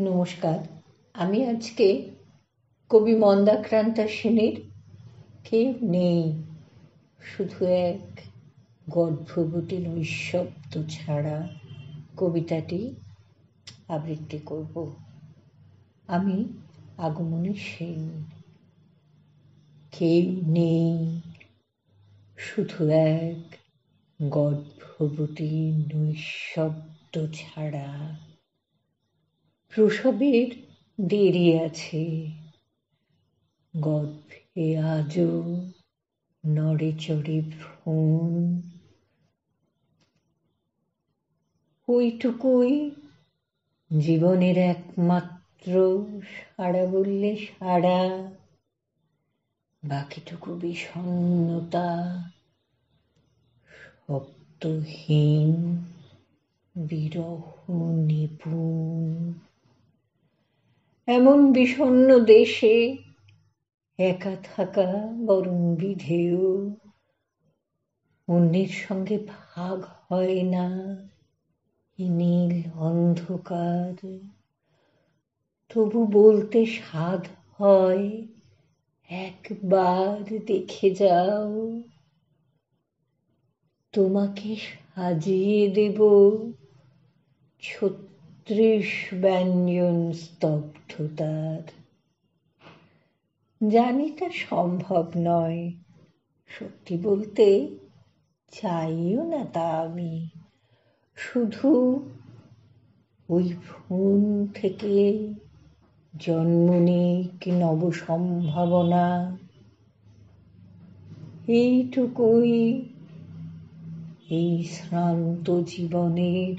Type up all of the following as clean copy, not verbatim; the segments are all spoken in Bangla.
নমস্কার। আমি আজকে কবি মন্দাক্রান্তা সেনের কেউ নেই শুধু এক গর্ভবতী নৈঃশব্দ ছাড়া কবিতাটি আবৃত্তি করব। আমি আগমনী সেন। কেউ নেই শুধু এক গর্ভবতী নৈঃশব্দ ছাড়া। প্রসবের দেরি আছে, গর্ভে আজও নড়ে চড়ে ভ্রূণ। ওইটুকুই জীবনের একমাত্র সাড়া বললে সাড়া, বাকিটুকু বিষণ্ণতা, শব্দহীন বিরহ নিপুণ। এমন বিষণ্ণ দেশে একা থাকা বরং বিধেয়, অন্যের সঙ্গে ভাগ হয় না এ নীল অন্ধকার। তবু বলতে সাধ হয়, একবার দেখে যাও, তোমাকে সাজিয়ে দেব ৩৬ ব্যঞ্জন স্তব্ধতার। জানি তা সম্ভব নয়, সত্যি বলতে চাইও না তা আমি। শুধু ওই ভ্রূণ থেকে জন্ম নিক নব সম্ভাবনা। এইটুকুই এই শ্রান্ত জীবনের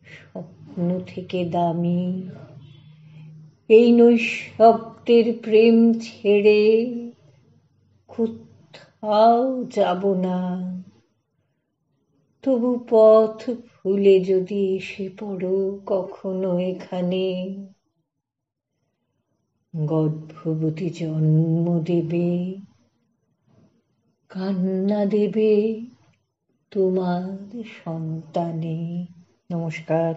স্বপ্ন থেকে দামি। এই নৈঃশব্দের প্রেম ছেড়ে কোথাও যাব না। তবু পথ ভুলে যদি এসে পড়ো কখনো এখানে, গর্ভবতী জন্ম দেবে, কান্না দেবে তোমার সন্তানে। নমস্কার।